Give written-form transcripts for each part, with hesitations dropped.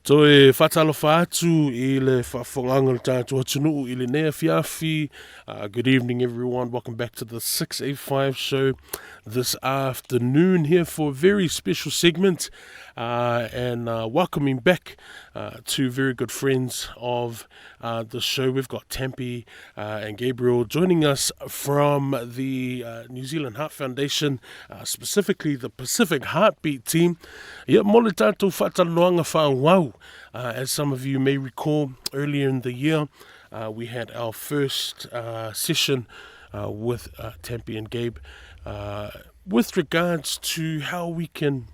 Toe whatalofa atu I le whawhonganga le tātou atunuu I le nea fiafi. Good evening, everyone. Welcome back to the 685 show this afternoon here for a very special segment and welcoming back two very good friends of the show. We've got Tempe and Gabriel joining us from the New Zealand Heart Foundation, specifically the Pacific Heartbeat team. Ia mole tātou whataloanga whāwau. As some of you may recall, earlier in the year, we had our first session with Tempe and Gabe with regards to how we can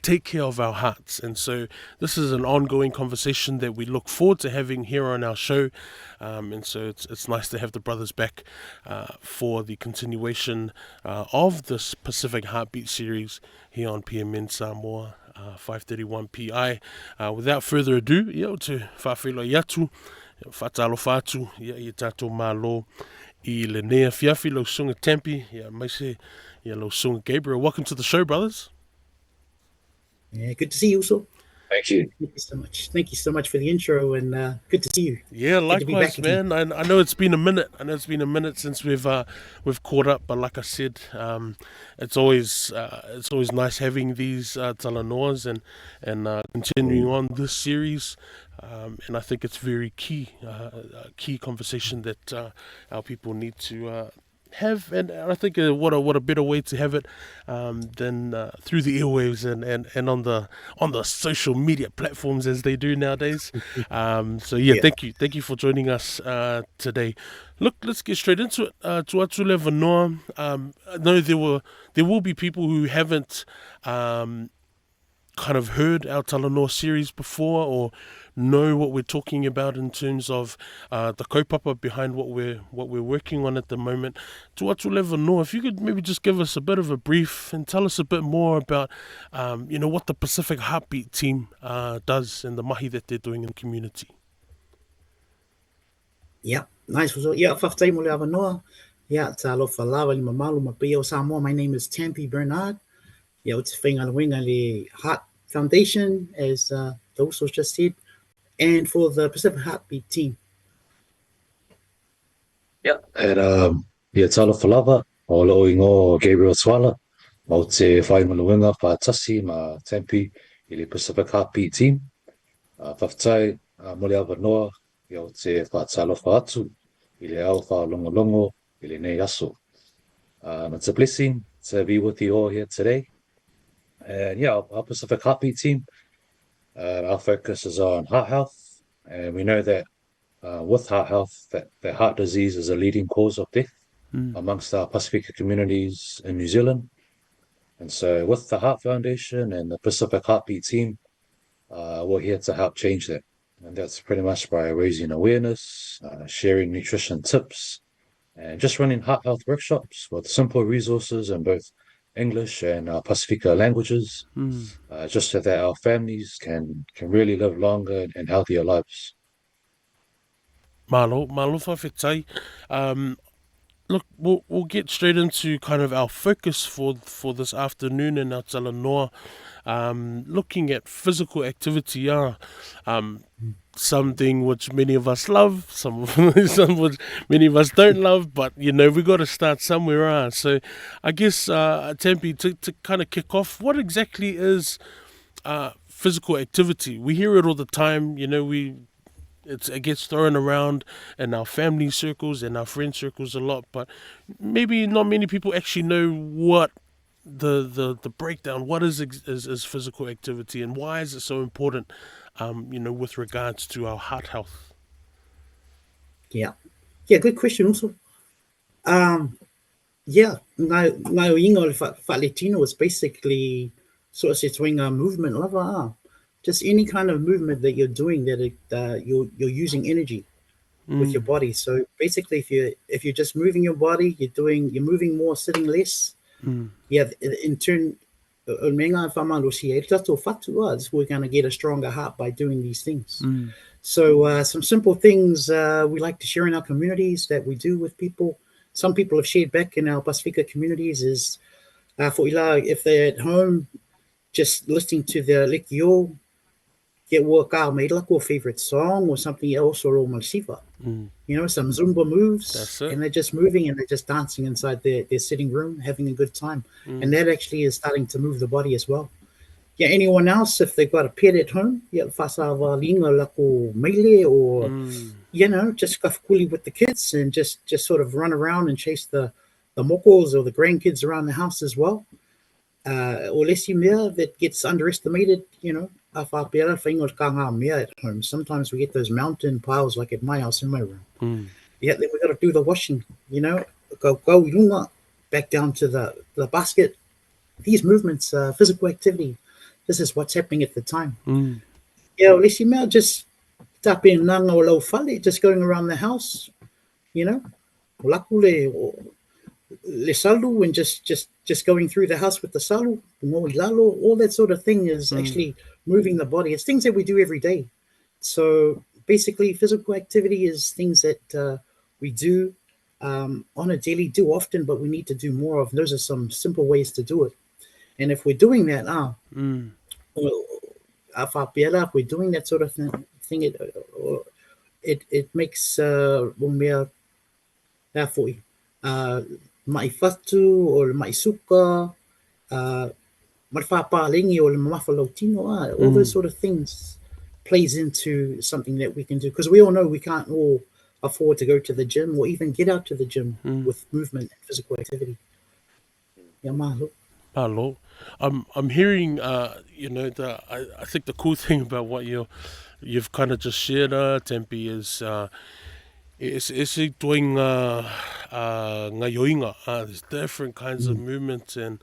take care of our hearts. And so this is an ongoing conversation that we look forward to having here on our show. And so it's nice to have the brothers back for the continuation of this Pacific Heartbeat series here on PMN Samoa 531 PI. Without further ado, ia o te whawhilo iatu, whatalo whātu, ia I tātou mālo I le nea fiafi lau sunga Tempe, ia maise, ia lau sunga Gabriel. Welcome to the show, brothers. Yeah, good to see you also. Thank you. Thank you so much. Thank you so much for the intro and good to see you. Yeah, likewise, man. I know it's been a minute. I know it's been a minute since we've caught up, but like I said, it's always nice having these talanoas and continuing on this series. And I think it's very key, a key conversation that our people need to have, and I think what a better way to have it than through the airwaves and on the social media platforms as they do nowadays. So yeah, thank you for joining us today. Look, let's get straight into it. Tuatule Vanoa. I know there will be people who haven't kind of heard our Talanoa series before or know what we're talking about in terms of the kaupapa behind what we're working on at the moment. Tuatule Vanoa, if you could maybe just give us a bit of a brief and tell us a bit more about what the Pacific Heartbeat team does and the mahi that they're doing in the community. Yeah, nice. Yeah, whaftai mo le Avanoa. Yeah, talofa lava li mamalu mapia o Samoa. My name is Tempe Bernard. Yeah, it's whainga le Heart Foundation, as those was just said, and for the Pacific Heartbeat team. Yeah, and talofa lava o lo ingo Gabriel Swala o te whainga whaatasi ma Tempe I le Pacific Heartbeat team. Whaftai mo le Avanoa ia o te whaatalofa atu I le au whaalongolongo I le nei aso. It's a blessing to be with you all here today. And yeah, our Pacific Heartbeat team, our focus is on heart health, and we know that with heart health, that heart disease is a leading cause of death amongst our Pacific communities in New Zealand. And so with the Heart Foundation and the Pacific Heartbeat team, we're here to help change that. And that's pretty much by raising awareness, sharing nutrition tips, and just running heart health workshops with simple resources in both English and Pacifica languages, just so that our families can really live longer and healthier lives. Malo whawhetai. Look, we'll get straight into kind of our focus for this afternoon in our Talanoa, looking at physical activity. Something which many of us love, some which many of us don't love, but we got to start somewhere. So I guess Tempe, to kind of kick off, what exactly is physical activity? We hear it all the time. It gets thrown around in our family circles and our friend circles a lot, but maybe not many people actually know what the breakdown, what is physical activity, and why is it so important, with regards to our heart health. Yeah, good question also. Ngai ingo le whaletino is basically sort of se tuinga movement lava. Just any kind of movement that you're doing that you're using energy with your body. So basically, if you're just moving your body, you're moving more, sitting less. Yeah, in turn, we're going to get a stronger heart by doing these things. So some simple things we like to share in our communities that we do with people. Some people have shared back in our Pacifica communities is for ila, if they're at home, just listening to the lekio, get work out, made like your favorite song or something else or malsiva. Mm. Some Zumba moves, That's it. and they're just moving and they're just dancing inside their sitting room, having a good time. And Mm. that actually is starting to move the body as well. Yeah, anyone else, if they've got a pet at home, yeah, whasava linga lako meile or, Mm. just kafkuli with the kids and just sort of run around and chase the mokos or the grandkids around the house as well. Or lesi mea that gets underestimated, a whapera whaingo kanga mea at home. Sometimes we get those mountain piles like at my house in my room. Mm. Yeah, then we got to do the washing, go yunga, back down to the basket. These movements, physical activity, this is what's happening at the time. Mm. Yeah, lesi mea just tapping nanga o lau fale, just going around the house, you know, lakule or le salu and just going through the house with the salu, moi lalo, all that sort of thing is Mm. actually moving the body. It's things that we do every day. So basically, physical activity is things that we do on a daily, do often, but we need to do more of. Those are some simple ways to do it. And if we're doing that, Mm. well, if we're doing that sort of thing it makes uh, mai fatu o le mai suka, mai whapalengi o le mamafa lautino, all those Mm. sort of things plays into something that we can do. Because we all know we can't all afford to go to the gym or even get out to the gym Mm. with movement and physical activity. Yeah, mahalo. Hello. I'm hearing I think the cool thing about what you've kind of just shared, Tempe, is it's doing ngā yoinga. There's different kinds of Mm. movements and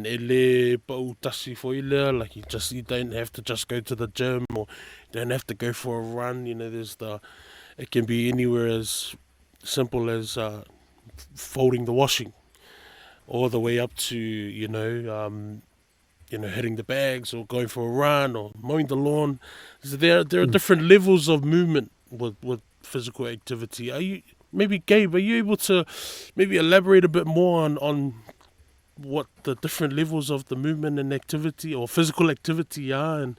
ele pau tasi foilea, like you don't have to just go to the gym or you don't have to go for a run. It can be anywhere as simple as folding the washing, all the way up to hitting the bags or going for a run or mowing the lawn. So there are Mm. different levels of movement with physical activity. Gabe, are you able to maybe elaborate a bit more on what the different levels of the movement and activity or physical activity are,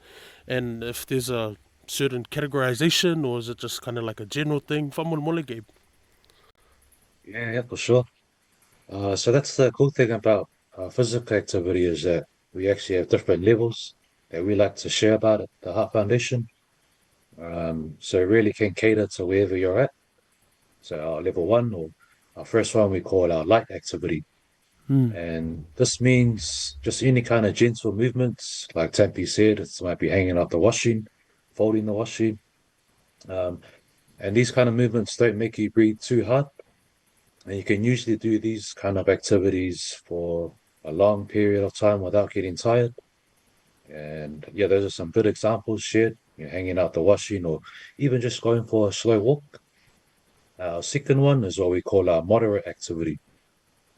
and if there's a certain categorization, or is it just kind of like a general thing? Whamon mole, Gabe. Yeah, for sure. So that's the cool thing about physical activity is that we actually have different levels that we like to share about at the Heart Foundation. So it really can cater to wherever you're at. So our level one or our first one we call our light activity. Mm. And this means just any kind of gentle movements, like Tempe said, it might be hanging up the washing, folding the washing. Um, and these kind of movements don't make you breathe too hard. And you can usually do these kind of activities for a long period of time without getting tired. And yeah, those are some good examples shared, hanging out the washing or even just going for a slow walk. Our second one is what we call our moderate activity.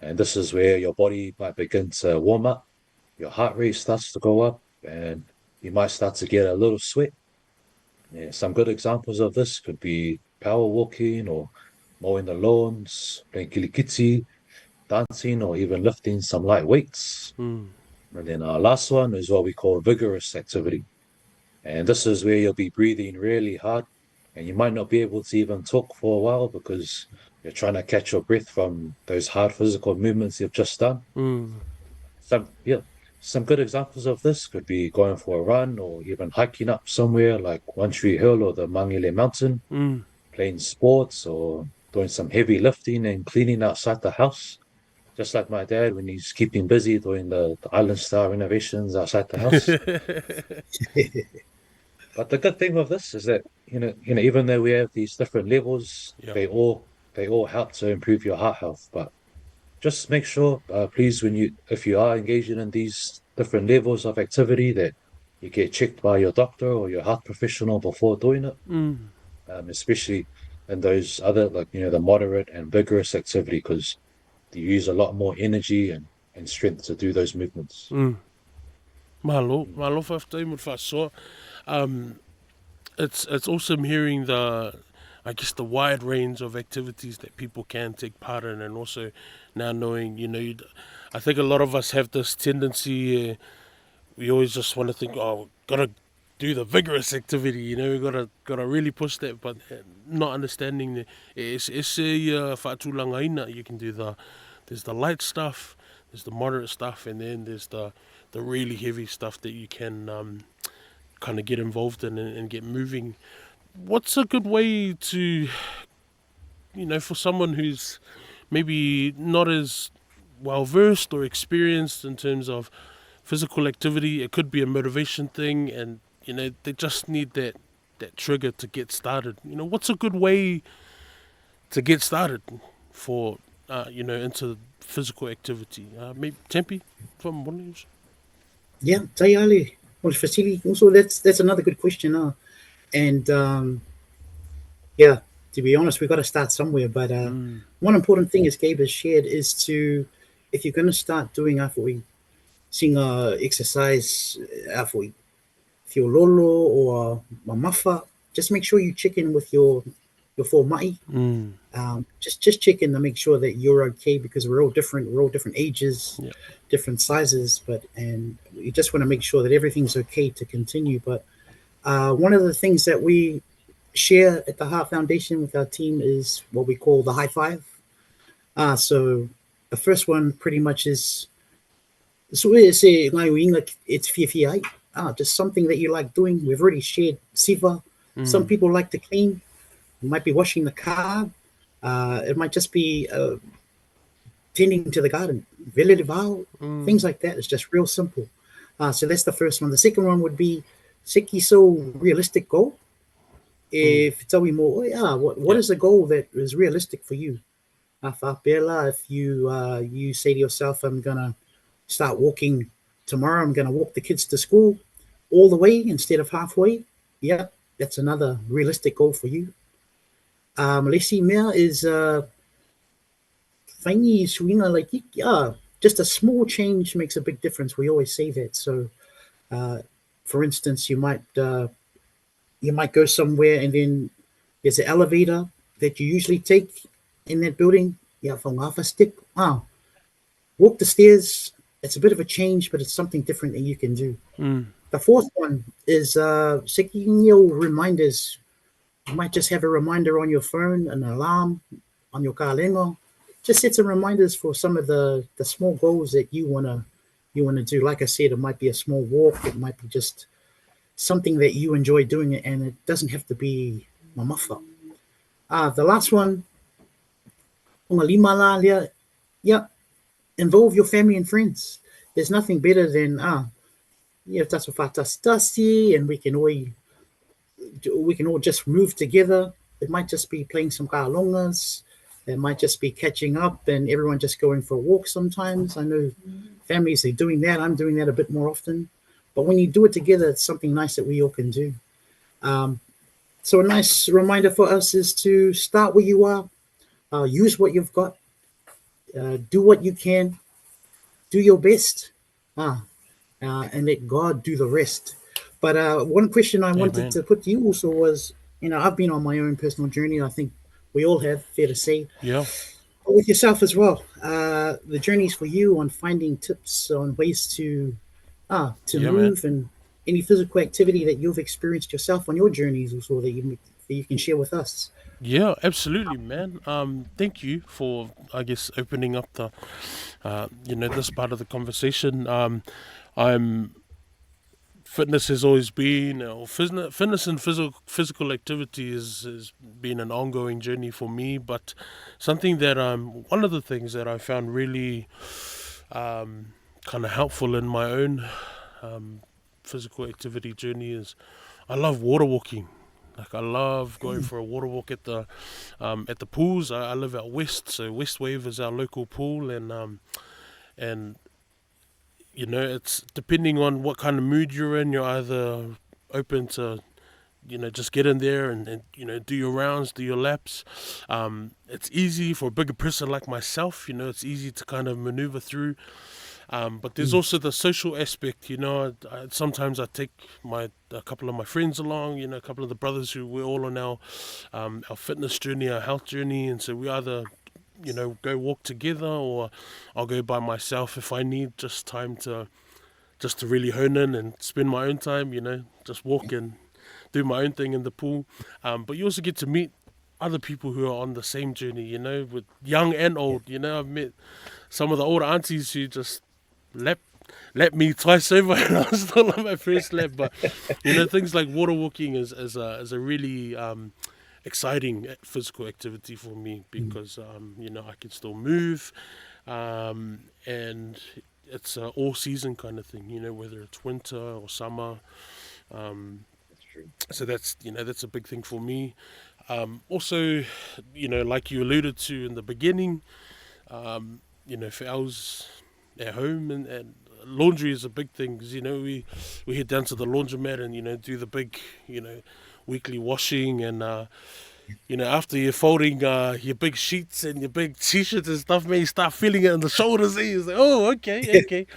And this is where your body might begin to warm up, your heart rate starts to go up, and you might start to get a little sweat. Yeah, some good examples of this could be power walking or mowing the lawns, playing kilikiti, dancing, or even lifting some light weights. Mm. And then our last one is what we call vigorous activity. And this is where you'll be breathing really hard and you might not be able to even talk for a while because you're trying to catch your breath from those hard physical movements you've just done. Mm. Yeah, some good examples of this could be going for a run or even hiking up somewhere like One Tree Hill or the Mangele Mountain, Mm. playing sports or doing some heavy lifting and cleaning outside the house. Just like my dad when he's keeping busy doing the Island Star renovations outside the house. But the good thing with this is that even though we have these different levels, Yeah. they all help to improve your heart health. But just make sure, please, if you are engaging in these different levels of activity, that you get checked by your doctor or your health professional before doing it. Mm. Especially in those other like the moderate and vigorous activity because you use a lot more energy and strength to do those movements. Mm. Malo whaftai mo whasoa. It's awesome hearing the wide range of activities that people can take part in, and also now knowing, I think a lot of us have this tendency, we always just want to think, oh, gotta do the vigorous activity. We gotta really push that, but not understanding it's a whaatūlangaina. You can do there's the light stuff, there's the moderate stuff, and then there's the really heavy stuff that you can kind of get involved in and get moving. What's a good way to, for someone who's maybe not as well versed or experienced in terms of physical activity? It could be a motivation thing, and they just need that trigger to get started. What's a good way to get started for into physical activity? Maybe Tempe from Williams. Yeah, tai ale. Well, facility. Also, that's another good question. And yeah, to be honest, we've got to start somewhere. But one important thing, as Gabe has shared, is if you're going to start doing awhoi, seeing exercise awhoi, if you're lolo or mamafa, just make sure you check in with your full mai. Just check in to make sure that you're okay, because we're all different. We're all different ages, Yeah. different sizes, and you just want to make sure that everything's okay to continue. But one of the things that we share at the Heart Foundation with our team is what we call the high five. So the first one pretty much is, so it's fia. Just something that you like doing. We've already shared siva. Some people like to clean. It might be washing the car. It might just be tending to the garden, things like that. It's just real simple. So that's the first one. The second one would be seki so realistic goal. If tell me more, what is a goal that is realistic for you? If you say to yourself, I'm gonna start walking tomorrow. I'm gonna walk the kids to school all the way instead of halfway. Yeah, that's another realistic goal for you. Lesi mea is whaingi swinga just a small change makes a big difference. We always say that. So, for instance, you might go somewhere and then there's an elevator that you usually take in that building. Yeah, from half step. Walk the stairs. It's a bit of a change, but it's something different that you can do. The fourth one is sekinyo reminders. You might just have a reminder on your phone, an alarm on your kalenga. Just set some reminders for some of the small goals that you wanna do. Like I said, it might be a small walk. It might be just something that you enjoy doing, and it doesn't have to be mamafa. The last one, yeah, involve your family and friends. There's nothing better than that's what and we can all just move together. It might just be playing some kalongas. It might just be catching up and everyone just going for a walk sometimes. I know families are doing that. I'm doing that a bit more often. But when you do it together, it's something nice that we all can do. So a nice reminder for us is to start where you are, use what you've got, do what you can, do your best, and let God do the rest. But one question I wanted to put to you also was, I've been on my own personal journey. I think we all have, fair to say. Yeah. But with yourself as well. The journey's for you on finding tips on ways to move, and any physical activity that you've experienced yourself on your journeys also that you can share with us. Yeah, absolutely, man. Thank you for, I guess, opening up the, this part of the conversation. I'm Fitness has always been, or fitness and physical activity has been an ongoing journey for me. But something that one of the things that I found really kind of helpful in my own physical activity journey is I love water walking. Like I love going for a water walk at the pools. I live out west, so West Wave is our local pool, and it's depending on what kind of mood you're in. You're either open to, just get in there and do your rounds, do your laps. It's easy for a bigger person like myself. It's easy to kind of maneuver through. But there's also the social aspect. Sometimes I take a couple of my friends along. A couple of the brothers who we're all on our fitness journey, our health journey, and so we either go walk together, or I'll go by myself if I need just time to just to really hone in and spend my own time, just walk and do my own thing in the pool. But you also get to meet other people who are on the same journey, with young and Yeah. old. I've met some of the older aunties who just lap me twice over and I was still on my first lap. But things like water walking is a really exciting physical activity for me Mm. because I can still move, and it's a all season kind of thing. Whether it's winter or summer. Um, That's true. so that's a big thing for me. Also, like you alluded to in the beginning, for ours at home and laundry is a big thing because we head down to the laundromat and do the big weekly washing and after you're folding your big sheets and your big t-shirts and stuff, man, you start feeling it in the shoulders. And you're like, oh, okay.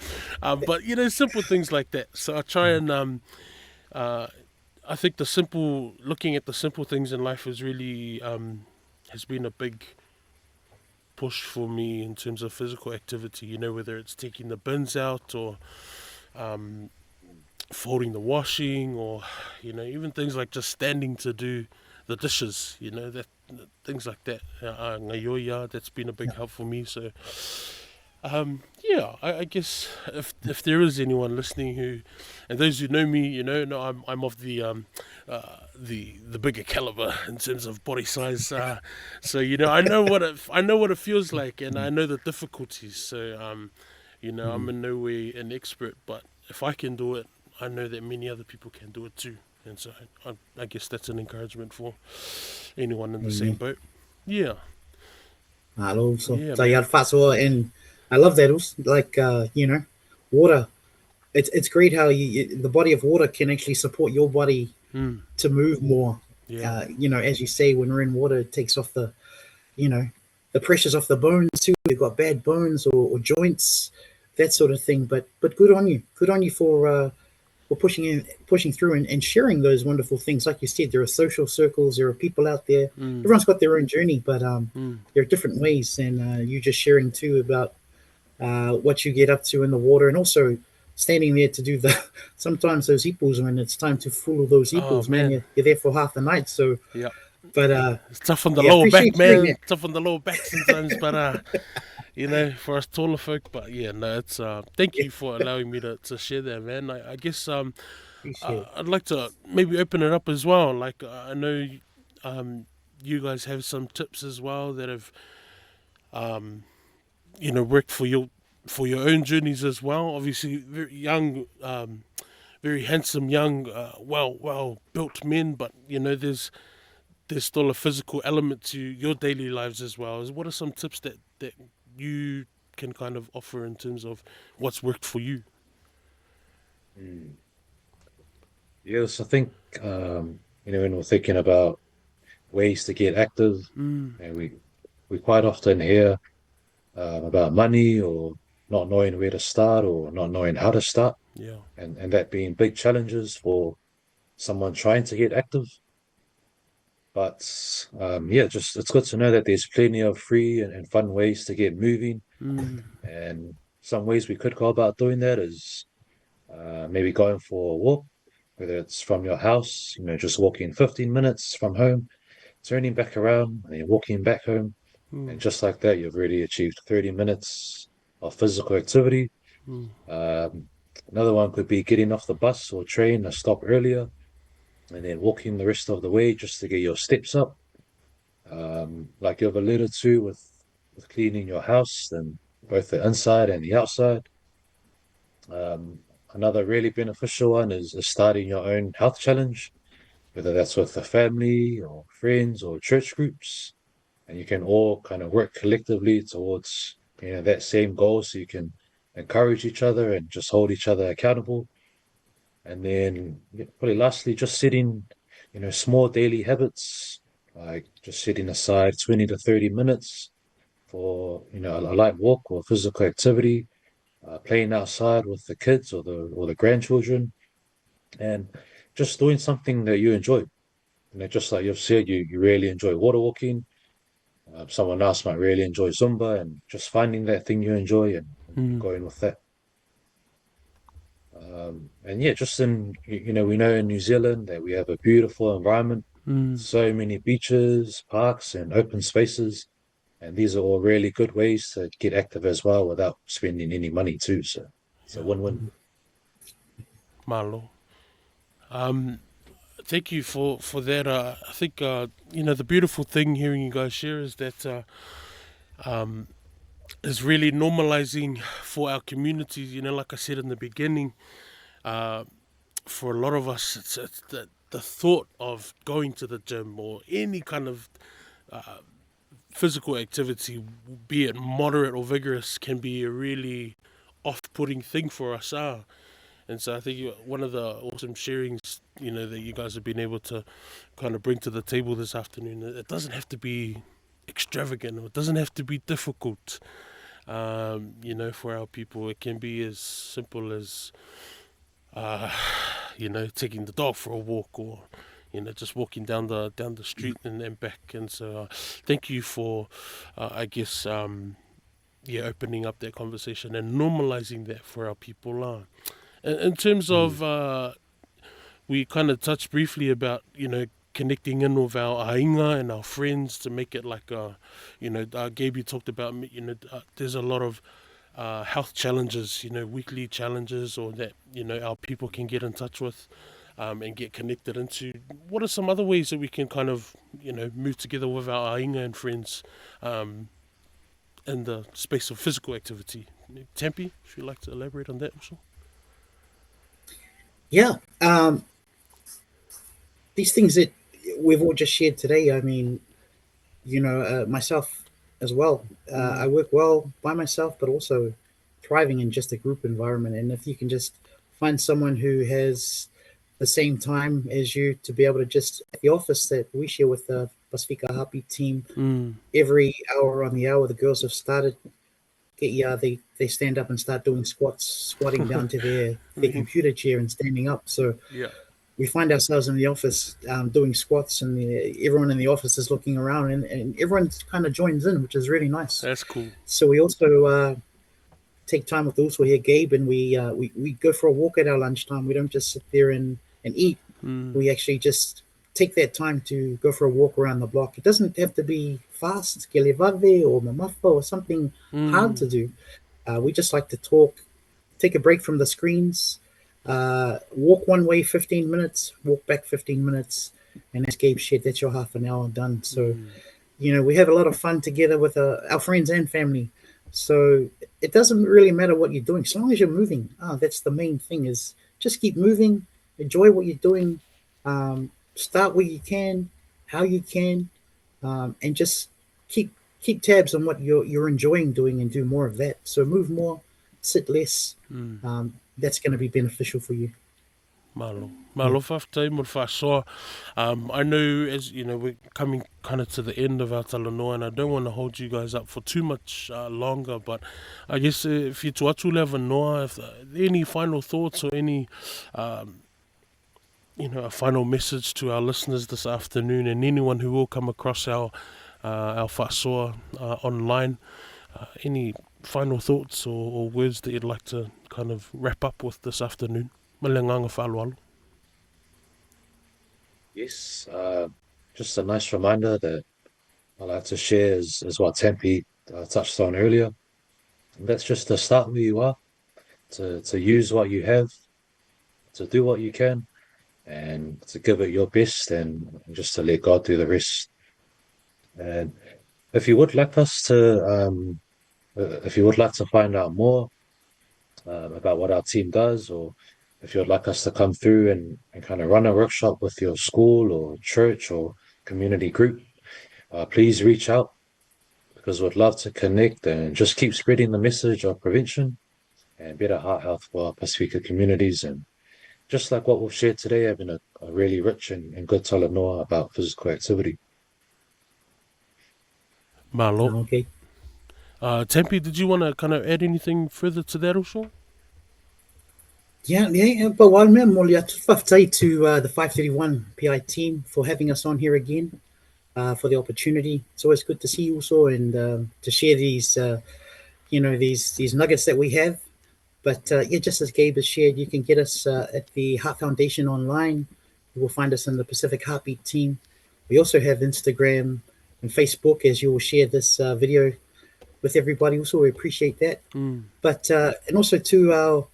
But simple things like that. So I try and uh, I think looking at the simple things in life is really has been a big push for me in terms of physical activity. Whether it's taking the bins out or um, folding the washing, or even things like just standing to do the dishes. That things like that. Ngaioia, that's been a big Yeah. help for me. So yeah, I guess if there is anyone listening who, and those who know me, no, I'm of the bigger caliber in terms of body size. So I know what it feels like, and I know the difficulties. So I'm Mm. in no way an expert, but if I can do it, I know that many other people can do it too. And so I guess that's an encouragement for anyone in the same Amen. boat. Yeah, Also, yeah, so you man. had and I love that. Also, like water. It's great how the body of water can actually support your body Mm, to move more. yeah. As you say, when we're in water, it takes off you know the pressures off the bones too. You've got bad bones or joints, that sort of thing. But good on you for pushing through and sharing those wonderful things. Like you said, there are social circles, there are people out there. Mm, Everyone's got their own journey, but mm. there are different ways. And you just sharing too about what you get up to in the water, and also standing there to do the sometimes those hippos when it's time to follow those Oh hippos, man. man, You're there for half the night. So, yeah. but It's tough on the yeah, lower back, appreciate sharing man. that. Tough on the lower back sometimes, but for us taller folk. But yeah, no, it's thank Yeah, you for allowing me to share that, man. I guess appreciate it. I'd like to maybe open it up as well. Like I know you guys have some tips as well that have um worked for your own journeys as well. Obviously, very young, very handsome, young, well built men. But there's still a physical element to your daily lives as well. What are some tips that you can kind of offer in terms of what's worked for you? Mm. Yes, I think when we're thinking about ways to get active, Mm, and we quite often hear about money or not knowing where to start or not knowing how to start, yeah. and that being big challenges for someone trying to get active. But yeah, just it's good to know that there's plenty of free and fun ways to get moving. Mm, And some ways we could go about doing that is maybe going for a walk, whether it's from your house, just walking 15 minutes from home, turning back around, and then walking back home. And mm, just like that, you've already achieved 30 minutes of physical activity. mm, Um, Another one could be getting off the bus or train a stop earlier and then walking the rest of the way just to get your steps up. Like you've alluded to with cleaning your house, then both the inside and the outside. Um, Another really beneficial one is starting your own health challenge, whether that's with the family or friends or church groups, and you can all kind of work collectively towards that same goal, so you can encourage each other and just hold each other accountable. And then probably lastly, just setting small daily habits, like just setting aside 20 to 30 minutes for a light walk or physical activity, playing outside with the kids or the grandchildren, and just doing something that you enjoy. Just like you've said, you really enjoy water walking. Someone else might really enjoy Zumba, and just finding that thing you enjoy and mm. going with that. And yeah, just we know in New Zealand that we have a beautiful environment, so many beaches, parks, and open spaces. And these are all really good ways to get active as well without spending any money too. So it's a Yeah, win-win. malo. Um, Thank you for that. I think the beautiful thing hearing you guys share is that um, is really normalizing for our communities. You know, like I said in the beginning, uh, for a lot of us, it's the thought of going to the gym or any kind of physical activity, be it moderate or vigorous, can be a really off-putting thing for us. And so I think one of the awesome sharings, that you guys have been able to kind of bring to the table this afternoon, it doesn't have to be extravagant or it doesn't have to be difficult. For our people, it can be as simple as, uh, taking the dog for a walk or, just walking down the street and back. And so, thank you for, I guess, opening up that conversation and normalizing that for our people. In terms Mm. of, we kind of touched briefly about, connecting in with our aiga and our friends to make it like Gabe, you talked about, there's a lot of health challenges, weekly challenges, or that, our people can get in touch with and get connected into. What are some other ways that we can kind of, move together with our ainga and friends um, in the space of physical activity? Tempe, if you'd like to elaborate on that also. Yeah. These things that we've all just shared today, I mean, myself as well. I Mm, work well by myself, but also thriving in just a group environment. And if you can just find someone who has the same time as you to be able to just at the office that we share with the Pacific Heartbeat team, mm, every hour on the hour, the girls have started. They stand up and start doing squats, squatting down to their really? computer chair and standing up. So Yeah, we find ourselves in the office doing squats, and everyone in the office is looking around, and everyone kind of joins in, which is really nice. that's cool. So we also take time with also here, Gabe, and we go for a walk at our lunchtime. We don't just sit there and eat. Mm, We actually just take that time to go for a walk around the block. It doesn't have to be fast, Kelevave or Mamafa or something hard to mm, do. We just like to talk, take a break from the screens, walk one way 15 minutes, walk back 15 minutes, and as Gabe said, that's your half an hour done. So, mm, we have a lot of fun together with our friends and family. So it doesn't really matter what you're doing, as long as you're moving. That's the main thing is just keep moving, enjoy what you're doing, start where you can, how you can, and just keep keep tabs on what you're enjoying doing and do more of that. So move more, sit less. mm. That's going to be beneficial for you. Malo. Yeah. Malo whaftai mo whasoa. I know, as you know, we're coming kind of to the end of our talanoa, and I don't want to hold you guys up for too much longer, but I guess if you tuatu lewa noa, if any final thoughts or any, um, a final message to our listeners this afternoon and anyone who will come across our whasoa online, any final thoughts or words that you'd like to kind of wrap up with this afternoon? Malenganga whaalualu. Yes, just a nice reminder that I like to share is what Tempe touched on earlier. And that's just to start where you are, to use what you have, to do what you can, and to give it your best, and just to let God do the rest. And if you would like us to, if you would like to find out more about what our team does, or if you'd like us to come through and kind of run a workshop with your school or church or community group, please reach out because we'd love to connect and just keep spreading the message of prevention and better heart health for our Pacifica communities. And just like what we've shared today, having a really rich and good talanoa about physical activity. Malo. Okay. Tempe, did you want to kind of add anything further to that also? Yeah, yeah. But while Molia, to the 531 PI team for having us on here again, for the opportunity. It's always good to see you also and to share these, these nuggets that we have. But yeah, just as Gabe has shared, you can get us at the Heart Foundation online. You will find us in the Pacific Heartbeat team. We also have Instagram and Facebook, as you will share this video with everybody. Also, we appreciate that. But and also to our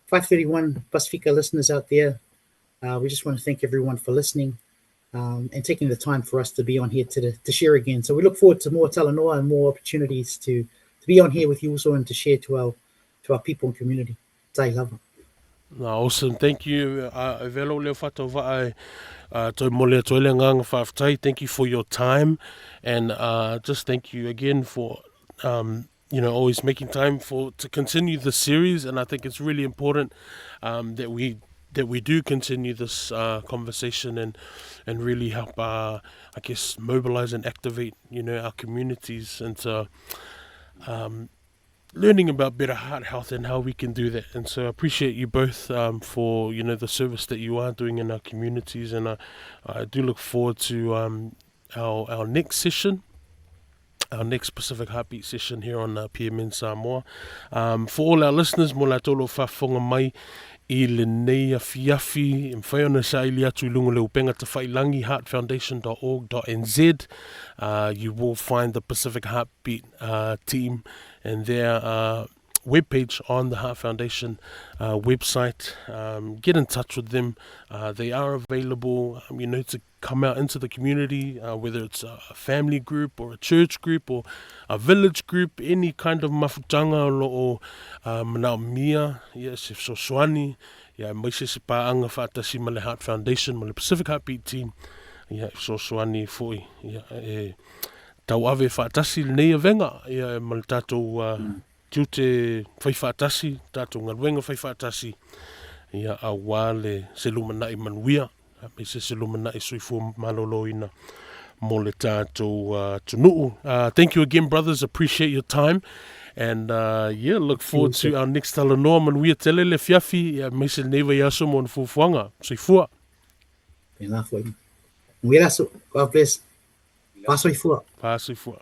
531 Pacifica listeners out there, we just want to thank everyone for listening and taking the time for us to be on here to share again. So we look forward to more Talanoa and more opportunities to be on here with you also and to share to our people and community. Tai lava. No, awesome. Thank you. Velo leo whātau whaai toi mole toile nganga whaafitai. Thank you for your time. And just thank you again for, always making time to continue the series. And I think it's really important that we do continue this conversation and really help, mobilize and activate, our communities into learning about better heart health and how we can do that. And so I appreciate you both for, the service that you are doing in our communities. And I do look forward to our next session. Our next Pacific Heartbeat session here on PMN Samoa. For all our listeners, mo la tolo whawhonga mai I le nei a fiafi in whaiona sa ili atu lungo leo penga te whailangi heartfoundation.org.nz. You will find the Pacific Heartbeat team and their webpage on the Heart Foundation website. Get in touch with them. They are available, to come out into the community, whether it's a family group or a church group or a village group, any kind of mafutanga o manao mia, yes, if so swani, yeah, maise se paanga whaatasi ma le Heart Foundation, ma le Pacific Heartbeat team, yeah, if so swani foi, yeah, tau ave whaatasi nei a venga, yeah, ma le tātou tiu te whaiwhaatasi, tātou ngaruenga whaiwhaatasi, ia a wale se lumanai manuia, me se lumanai suifu maloloina mo le tātou tunuu. Thank you again, brothers. Appreciate your time. And look forward to our next talanoa manuia tele le fiafi, me se neva yaso mo na fufuanga. Suifua. Pena foi. God bless. Paso e fua. Pasuifua.